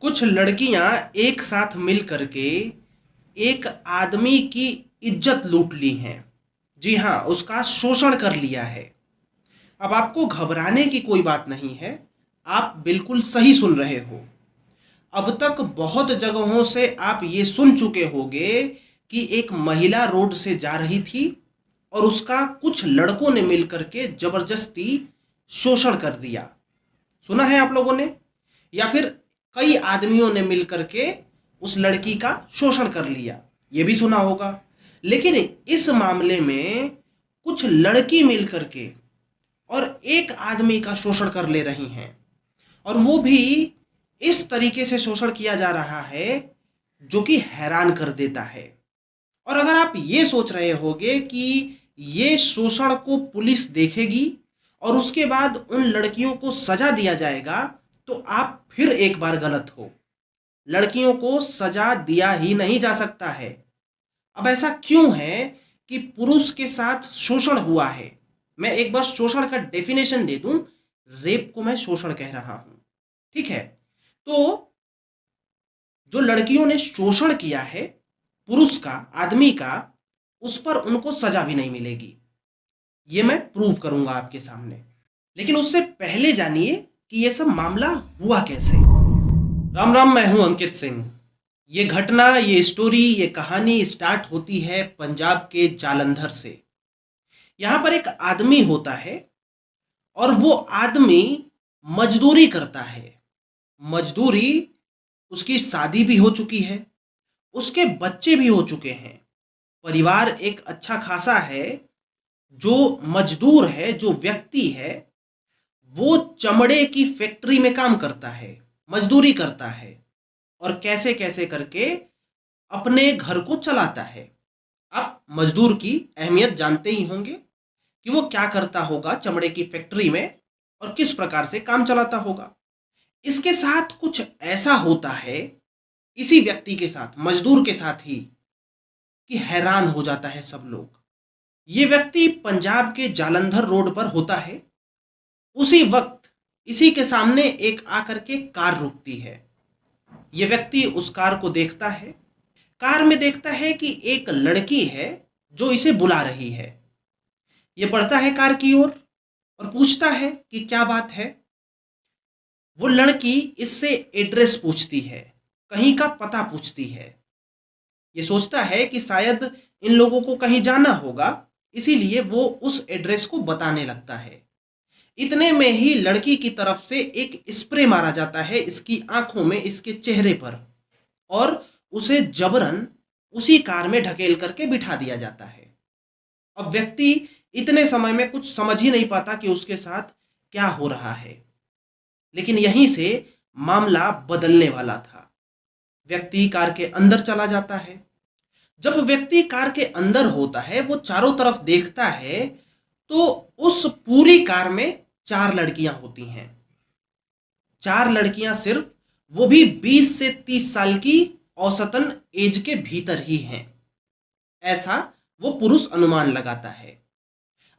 कुछ लड़कियां एक साथ मिल करके एक आदमी की इज्जत लूट ली हैं। जी हाँ, उसका शोषण कर लिया है। अब आपको घबराने की कोई बात नहीं है। आप बिल्कुल सही सुन रहे हो। अब तक बहुत जगहों से आप ये सुन चुके होंगे कि एक महिला रोड से जा रही थी और उसका कुछ लड़कों ने मिलकर के जबरदस्ती शोषण कर दिया। सुना है आप लोगों ने? या फिर कई आदमियों ने मिलकर के उस लड़की का शोषण कर लिया, ये भी सुना होगा। लेकिन इस मामले में कुछ लड़की मिलकर के और एक आदमी का शोषण कर ले रही हैं, और वो भी इस तरीके से शोषण किया जा रहा है जो कि हैरान कर देता है। और अगर आप ये सोच रहे होगे कि ये शोषण को पुलिस देखेगी और उसके बाद उन लड़कियों को सजा दिया जाएगा, तो आप फिर एक बार गलत हो। लड़कियों को सजा दिया ही नहीं जा सकता है। अब ऐसा क्यों है कि पुरुष के साथ शोषण हुआ है? मैं एक बार शोषण का डेफिनेशन दे दूं। रेप को मैं शोषण कह रहा हूं, ठीक है? तो जो लड़कियों ने शोषण किया है पुरुष का, आदमी का, उस पर उनको सजा भी नहीं मिलेगी। ये मैं प्रूव करूंगा आपके सामने। लेकिन उससे पहले जानिए कि यह सब मामला हुआ कैसे। राम राम, मैं हूं अंकित सिंह। ये घटना, ये स्टोरी, ये कहानी स्टार्ट होती है पंजाब के जालंधर से। यहाँ पर एक आदमी होता है और वो आदमी मजदूरी करता है। मजदूरी, उसकी शादी भी हो चुकी है, उसके बच्चे भी हो चुके हैं, परिवार एक अच्छा खासा है। जो मजदूर है, जो व्यक्ति है, वो चमड़े की फैक्ट्री में काम करता है, मजदूरी करता है और कैसे कैसे करके अपने घर को चलाता है। आप मजदूर की अहमियत जानते ही होंगे कि वो क्या करता होगा चमड़े की फैक्ट्री में और किस प्रकार से काम चलाता होगा। इसके साथ कुछ ऐसा होता है, इसी व्यक्ति के साथ, मजदूर के साथ ही, कि हैरान हो जाता है सब लोग। ये व्यक्ति पंजाब के जालंधर रोड पर होता है। उसी वक्त इसी के सामने एक आकर के कार रुकती है। ये व्यक्ति उस कार को देखता है। कार में देखता है कि एक लड़की है जो इसे बुला रही है। ये बढ़ता है कार की ओर और पूछता है कि क्या बात है। वो लड़की इससे एड्रेस पूछती है, कहीं का पता पूछती है। ये सोचता है कि शायद इन लोगों को कहीं जाना होगा, इसीलिए वो उस एड्रेस को बताने लगता है। इतने में ही लड़की की तरफ से एक स्प्रे मारा जाता है इसकी आंखों में, इसके चेहरे पर, और उसे जबरन उसी कार में ढकेल करके बिठा दिया जाता है। अब व्यक्ति इतने समय में कुछ समझ ही नहीं पाता कि उसके साथ क्या हो रहा है। लेकिन यहीं से मामला बदलने वाला था। व्यक्ति कार के अंदर चला जाता है। जब व्यक्ति कार के अंदर होता है, वो चारों तरफ देखता है तो उस पूरी कार में 4 लड़कियां होती हैं। 4 लड़कियां सिर्फ, वो भी 20 से 30 साल की औसतन एज के भीतर ही हैं, ऐसा वो पुरुष अनुमान लगाता है।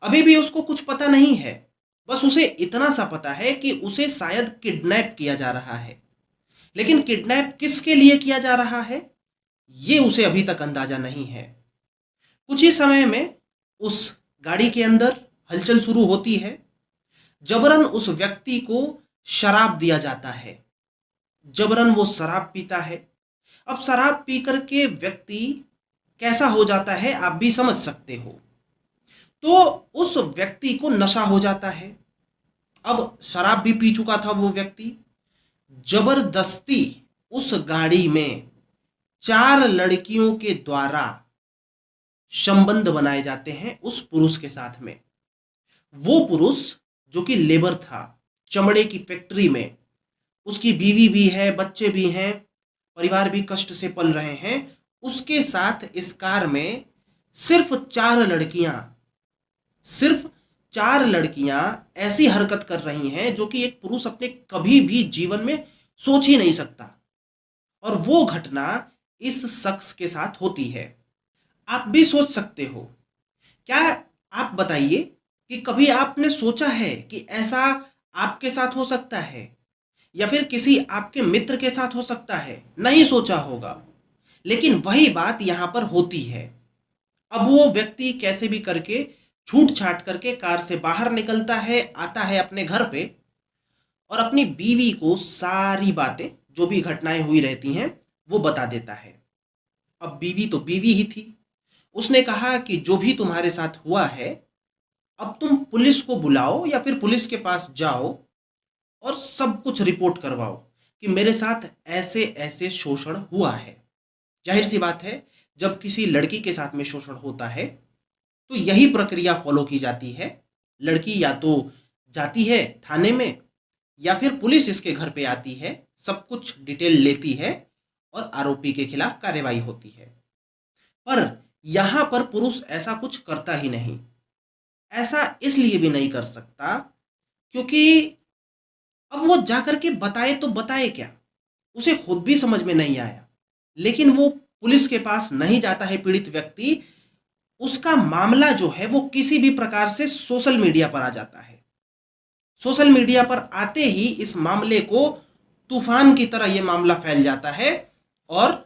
अभी भी उसको कुछ पता नहीं है। बस उसे इतना सा पता है कि उसे शायद किडनैप किया जा रहा है। लेकिन किडनैप किसके लिए किया जा रहा है, ये उसे अभी तक अंदाजा नहीं है। कुछ ही समय में उस गाड़ी के अंदर हलचल शुरू होती है। जबरन उस व्यक्ति को शराब दिया जाता है। जबरन वो शराब पीता है। अब शराब पी करके व्यक्ति कैसा हो जाता है आप भी समझ सकते हो। तो उस व्यक्ति को नशा हो जाता है। अब शराब भी पी चुका था वो व्यक्ति। जबरदस्ती उस गाड़ी में 4 लड़कियों के द्वारा संबंध बनाए जाते हैं उस पुरुष के साथ में। वो पुरुष जो कि लेबर था चमड़े की फैक्ट्री में, उसकी बीवी भी है, बच्चे भी हैं, परिवार भी कष्ट से पल रहे हैं। उसके साथ इस कार में सिर्फ चार लड़कियां ऐसी हरकत कर रही हैं जो कि एक पुरुष अपने कभी भी जीवन में सोच ही नहीं सकता। और वो घटना इस शख्स के साथ होती है। आप भी सोच सकते हो। क्या आप बताइए कि कभी आपने सोचा है कि ऐसा आपके साथ हो सकता है? या फिर किसी आपके मित्र के साथ हो सकता है, नहीं सोचा होगा, लेकिन वही बात यहां पर होती है। अब वो व्यक्ति कैसे भी करके छूट छाट करके कार से बाहर निकलता है, आता है अपने घर पे और अपनी बीवी को सारी बातें, जो भी घटनाएं हुई रहती हैं, वो बता देता है। अब बीवी तो बीवी ही थी। उसने कहा कि जो भी तुम्हारे साथ हुआ है, अब तुम पुलिस को बुलाओ या फिर पुलिस के पास जाओ और सब कुछ रिपोर्ट करवाओ कि मेरे साथ ऐसे ऐसे शोषण हुआ है। जाहिर सी बात है, जब किसी लड़की के साथ में शोषण होता है तो यही प्रक्रिया फॉलो की जाती है। लड़की या तो जाती है थाने में या फिर पुलिस इसके घर पे आती है, सब कुछ डिटेल लेती है और आरोपी के खिलाफ कार्रवाई होती है। पर यहां पर पुरुष ऐसा कुछ करता ही नहीं। ऐसा इसलिए भी नहीं कर सकता क्योंकि अब वो जाकर के बताए तो बताए क्या, उसे खुद भी समझ में नहीं आया। लेकिन वो पुलिस के पास नहीं जाता है पीड़ित व्यक्ति, उसका मामला जो है वो किसी भी प्रकार से सोशल मीडिया पर आ जाता है। सोशल मीडिया पर आते ही इस मामले को तूफान की तरह ये मामला फैल जाता है और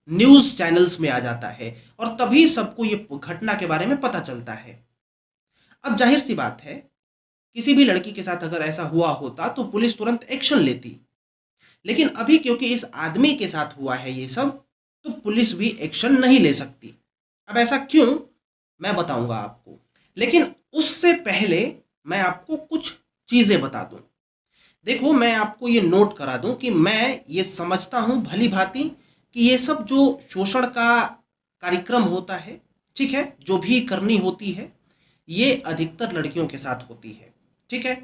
न्यूज़ चैनल्स में आ जाता है और तभी सबको ये घटना के बारे में पता चलता है। अब जाहिर सी बात है, किसी भी लड़की के साथ अगर ऐसा हुआ होता तो पुलिस तुरंत एक्शन लेती, लेकिन अभी क्योंकि इस आदमी के साथ हुआ है ये सब, तो पुलिस भी एक्शन नहीं ले सकती। अब ऐसा क्यों, मैं बताऊंगा आपको, लेकिन उससे पहले मैं आपको कुछ चीज़ें बता दूं। देखो, मैं आपको ये नोट करा दूं कि मैं ये समझता हूं भली भांति कि ये सब जो शोषण का कार्यक्रम होता है, ठीक है, जो भी करनी होती है, ये अधिकतर लड़कियों के साथ होती है। ठीक है,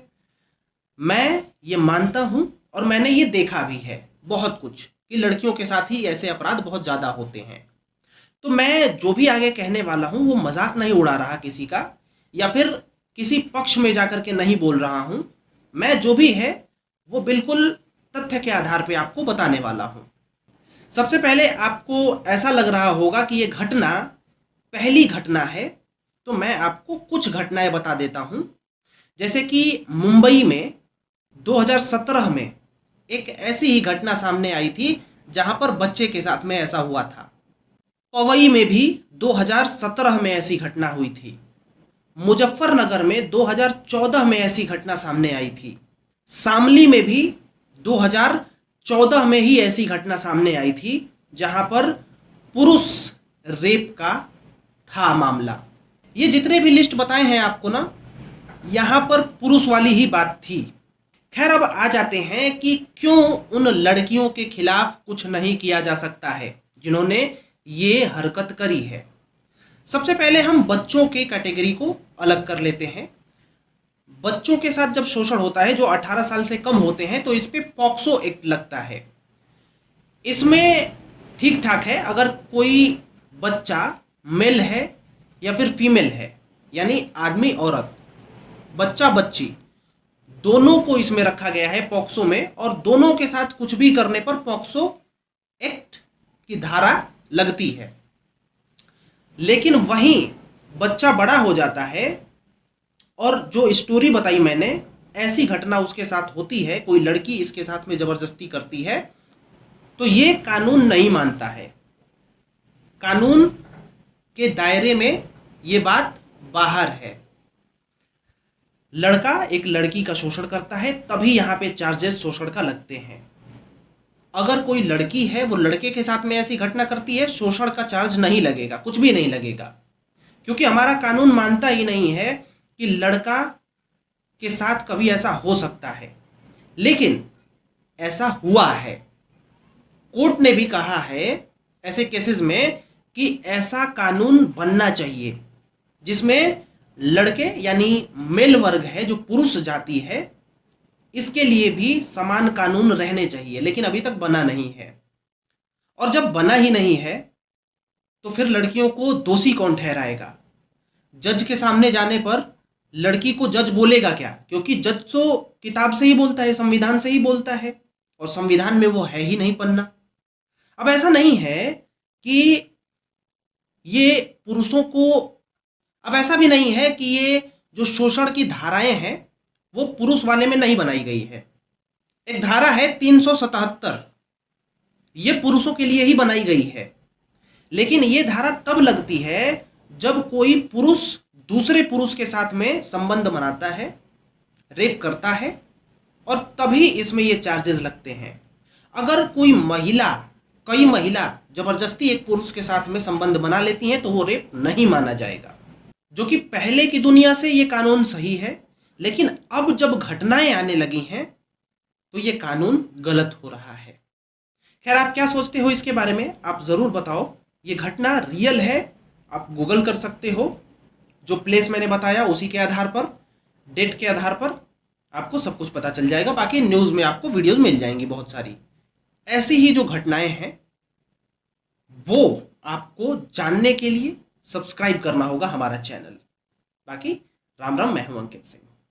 मैं ये मानता हूं और मैंने ये देखा भी है बहुत कुछ कि लड़कियों के साथ ही ऐसे अपराध बहुत ज़्यादा होते हैं। तो मैं जो भी आगे कहने वाला हूं वो मजाक नहीं उड़ा रहा किसी का, या फिर किसी पक्ष में जाकर के नहीं बोल रहा हूं। मैं जो भी है वो बिल्कुल तथ्य के आधार पे आपको बताने वाला हूं। सबसे पहले आपको ऐसा लग रहा होगा कि ये घटना पहली घटना है, तो मैं आपको कुछ घटनाएं बता देता हूं। जैसे कि मुंबई में 2017 में एक ऐसी ही घटना सामने आई थी जहां पर बच्चे के साथ में ऐसा हुआ था। पवई में भी 2017 में ऐसी घटना हुई थी। मुजफ्फरनगर में 2014 में ऐसी घटना सामने आई थी। शामली में भी 2014 में ही ऐसी घटना सामने आई थी जहां पर पुरुष रेप का था मामला। ये जितने भी लिस्ट बताए हैं आपको ना, यहाँ पर पुरुष वाली ही बात थी। खैर, अब आ जाते हैं कि क्यों उन लड़कियों के खिलाफ कुछ नहीं किया जा सकता है जिन्होंने ये हरकत करी है। सबसे पहले हम बच्चों के कैटेगरी को अलग कर लेते हैं। बच्चों के साथ जब शोषण होता है, जो 18 साल से कम होते हैं, तो इस पे पॉक्सो एक्ट लगता है। इसमें ठीक ठाक है, अगर कोई बच्चा मेल है या फिर फीमेल है, यानी आदमी औरत, बच्चा बच्ची, दोनों को इसमें रखा गया है पॉक्सो में, और दोनों के साथ कुछ भी करने पर पॉक्सो एक्ट की धारा लगती है। लेकिन वहीं बच्चा बड़ा हो जाता है और जो स्टोरी बताई मैंने, ऐसी घटना उसके साथ होती है, कोई लड़की इसके साथ में जबरदस्ती करती है, तो ये कानून नहीं मानता है। कानून के दायरे में ये बात बाहर है। लड़का एक लड़की का शोषण करता है तभी यहाँ पे चार्जेस शोषण का लगते हैं। अगर कोई लड़की है वो लड़के के साथ में ऐसी घटना करती है, शोषण का चार्ज नहीं लगेगा, कुछ भी नहीं लगेगा, क्योंकि हमारा कानून मानता ही नहीं है कि लड़का के साथ कभी ऐसा हो सकता है। लेकिन ऐसा हुआ है। कोर्ट ने भी कहा है ऐसे केसेस में कि ऐसा कानून बनना चाहिए जिसमें लड़के यानी मेल वर्ग है, जो पुरुष जाति है, इसके लिए भी समान कानून रहने चाहिए। लेकिन अभी तक बना नहीं है, और जब बना ही नहीं है तो फिर लड़कियों को दोषी कौन ठहराएगा? जज के सामने जाने पर लड़की को जज बोलेगा क्या? क्योंकि जज तो किताब से ही बोलता है, संविधान से ही बोलता है, और संविधान में वो है ही नहीं पन्ना। अब ऐसा नहीं है कि ये पुरुषों को, अब ऐसा भी नहीं है कि ये जो शोषण की धाराएं हैं वो पुरुष वाले में नहीं बनाई गई है। एक धारा है 377, ये पुरुषों के लिए ही बनाई गई है। लेकिन ये धारा तब लगती है जब कोई पुरुष दूसरे पुरुष के साथ में संबंध बनाता है, रेप करता है, और तभी इसमें ये चार्जेस लगते हैं। अगर कोई महिला, कई महिला जबरदस्ती एक पुरुष के साथ में संबंध बना लेती हैं तो वो रेप नहीं माना जाएगा। जो कि पहले की दुनिया से ये कानून सही है, लेकिन अब जब घटनाएं आने लगी हैं तो ये कानून गलत हो रहा है। खैर, आप क्या सोचते हो इसके बारे में आप ज़रूर बताओ। ये घटना रियल है, आप गूगल कर सकते हो। जो प्लेस मैंने बताया उसी के आधार पर, डेट के आधार पर आपको सब कुछ पता चल जाएगा। बाकी न्यूज़ में आपको वीडियोस मिल जाएंगी बहुत सारी। ऐसी ही जो घटनाएं हैं वो आपको जानने के लिए सब्सक्राइब करना होगा हमारा चैनल। बाकी राम राम, मैं हूं अंकित सिंह।